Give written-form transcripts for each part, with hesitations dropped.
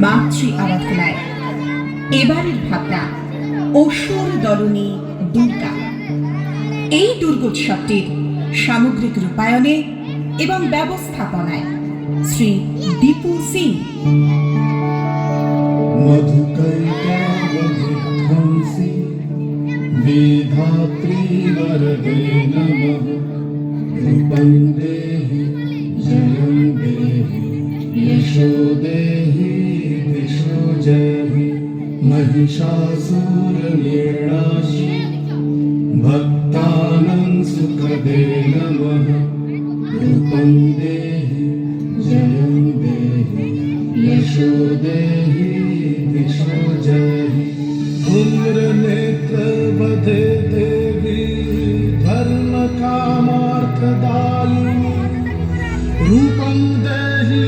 মাতৃ আরাধনায় এবারের ভাবনা অসুর দলনী দুর্গা। এই দুর্গোৎসবটির সামগ্রিক রূপায়ণে এবং ব্যবস্থাপনায় শ্রী দীপু সিং। महिषासुरनिर्णाशि भक्तानां सुखदे नमः। रूपं देहि जयं देहि यशो देहि दिशो जहि। धूम्रनेत्रवधे देवी धर्मकामार्थदायिनी। रूपं देहि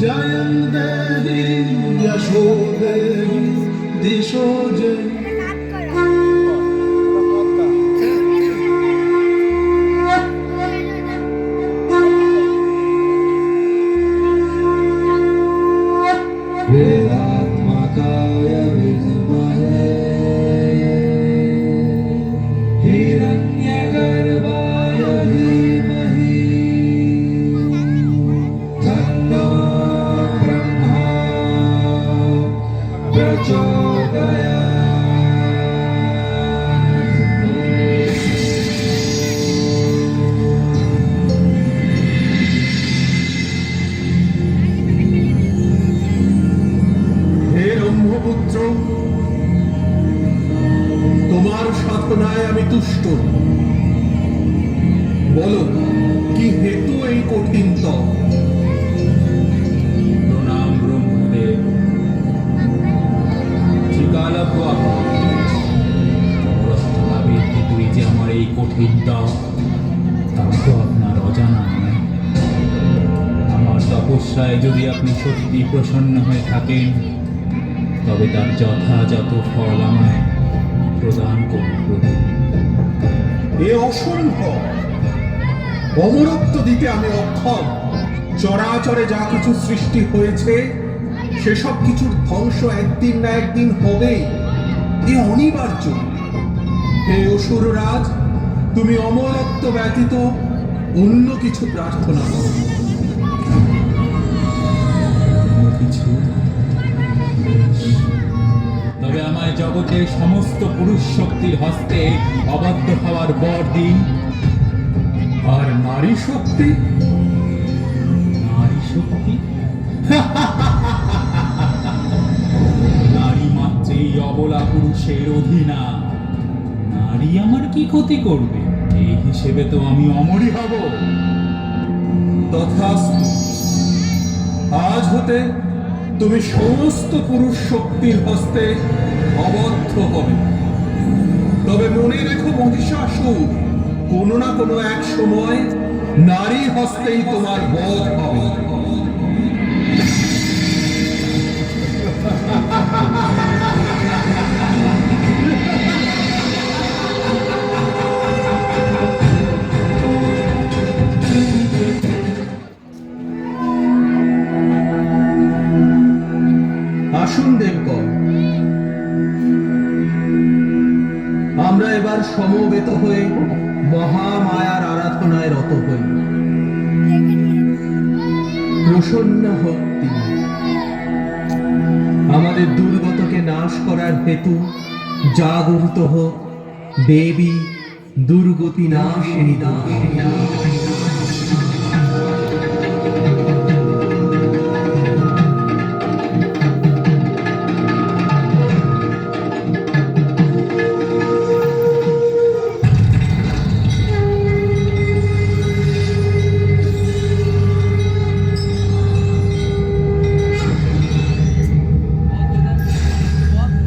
जयं देहि यशो देहि दिशो जहि। वेदात्मकाय विद्महे हिरण्यगर्भाय धीमहि तन्नो ब्रह्मा प्रचोदयात्। তোমার সাধনায় আমি তুষ্ট। বলো কি হেতু এই কঠিন তপ? প্রণাম ব্রহ্মদেব। ত্রিকালজ্ঞ অমরস্থলাভের হেতুই যে আমার এই কঠিন তপ, তা তো আপনার অজানা নয়। আমার তপস্যায় যদি আপনি সত্যি প্রসন্ন হয়ে থাকেন, তবে তার যথাযথ ফল আমায় প্রদান করুন প্রভু। এ অসম্ভব। অমরত্ব দিতে আমি অক্ষম। চরাচরে যা কিছু সৃষ্টি হয়েছে সেসব কিছুর ধ্বংস একদিন না একদিন হবেই। এ অনিবার্য। হে অসুররাজ, তুমি অমরত্ব ব্যতীত অন্য কিছু প্রার্থনা করো। অন্য কিছু? তবে আমায় জগতের সমস্ত পুরুষ শক্তির হস্তে অবাধ্য হওয়ার বর দিন। আর নারী শক্তি? নারী শক্তি? নারী মাত্রেই অবলা পুরুষের অধীনা। নারী আমার কি ক্ষতি করবে? এই হিসেবে তো আমি অমরই হব। তথাস্তু। আজ হতে তুমি সমস্ত পুরুষ শক্তির হস্তে অবদ্ধ হবে। তবে মনে রেখো মহিষাসুর, কোনো না কোনো এক সময় নারী হস্তেই তোমার বধ হবে। আসুন দেবগণ, আমরা এবার সমবেত হয়ে মহামায়ার আরাধনায় রত হই। প্রসন্ন হোক তিনি। আমাদের দুর্গতকে নাশ করার হেতু জাগরিত হোক দেবী দুর্গতি নাশিনী।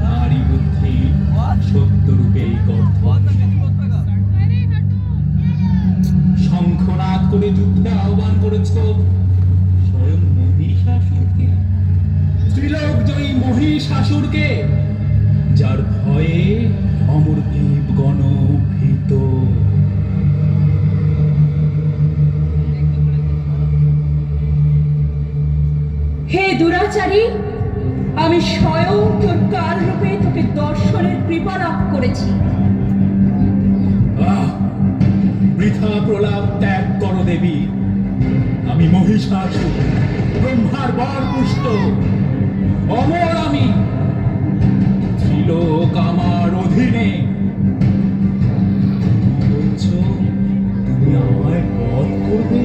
নারী বুদ্ধি সত্যরূপেই শঙ্খনাদ করে যুদ্ধে আহ্বান করেছ স্বয়ং মহিষাসুরকে, ত্রিলোকজয়ী মহিষাসুরকে, যার ভয়ে অমরদেব গণ ভীত। হে দুরাচারী, আমি স্বয়ং তোর কাল রূপে তোকে দর্শনের কৃপা লাভ করেছি। আহ! বৃথা প্রলাপ ত্যাগ করো দেবী। আমি মহিষাসুর, ব্রহ্মার বর পুষ্ট, অমর আমি, ত্রিলোক আমার অধীনে। বলছো তুমি আমায় বধ করবে?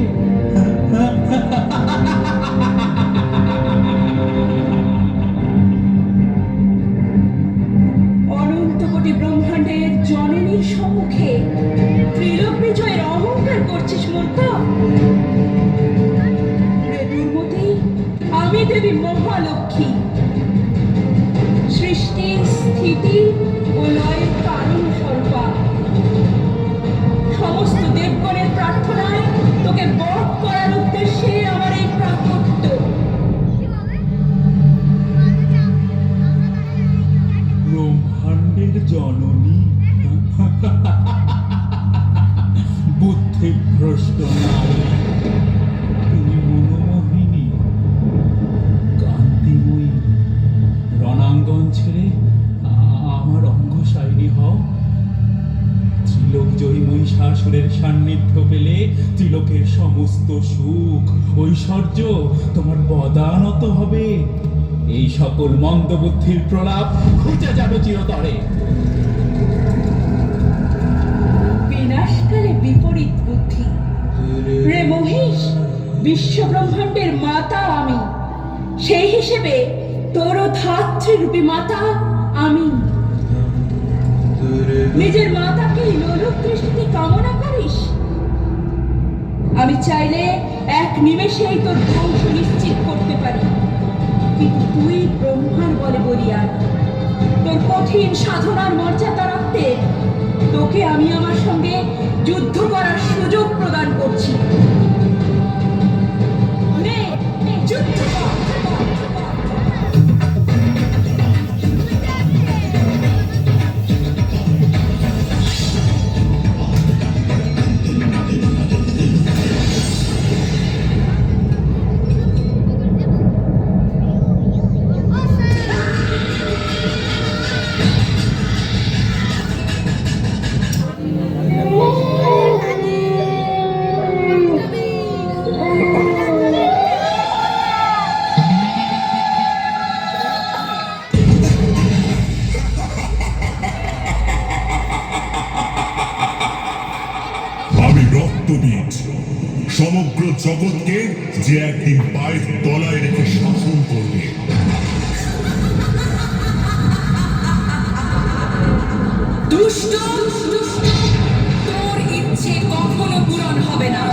অনন্ত কোটি ব্রহ্মাণ্ডের জননীর সম্মুখে ত্রিলোক বিজয়ের অহংকার করছিস মূর্খ। রে দুর্মতি, আমি দেবী মহালক্ষ্মী, সৃষ্টি স্থিতি ও লয়ের কারণ স্বরূপা। সমস্ত দেবগণের প্রার্থনায় তোকে বধ করার উদ্দেশ্যে আমার এই প্রাকট্য। ব্রহ্মাণ্ডের জননী, বুদ্ধি ভ্রষ্ট নারী, তুমি মনোমোহিনী, কান্তিময়ী। রণাঙ্গন ছেড়ে আমার অঙ্গশায়িনী হও। ত্রিলোক জয়ী মহিষাসুরের সান্নিধ্য পেলে ত্রিলোকের সমস্ত সুখ ঐশ্বর্য তোমার বদানত হবে। এই সকল মন্দবুদ্ধির প্রলাপ খুঁজে যাবে চিরতরে। বিনাশকালে বিপরীত বুদ্ধি। রে মহিষ, বিশ্ব ব্রহ্মাণ্ডের মাতা আমি, সেই হিসেবে তোরও ধাত্রীরূপী মাতা আমি। নিজের মাতাকে লোলুপ দৃষ্টিতে কামনা করিস? আমি চাইলে এক নিমেষেই তোর ধ্বংস নিশ্চিত করতে পারি, কিন্তু তুই ব্রহ্মার বলে বলিয়ান। তোর কঠিন সাধনার মর্যাদা রাখতে তোকে আমি আমার সঙ্গে যুদ্ধ করার সুযোগ প্রদান করছি। নে, যুদ্ধ কর। আমি রক্তবীজ, সমগ্র জগৎকে যে একদিন পায়ের তলায় রেখে শাসন করবে। দুষ্ট, তোর ইচ্ছে কখনো পূরণ হবে না।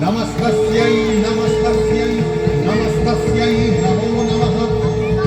নমস্কার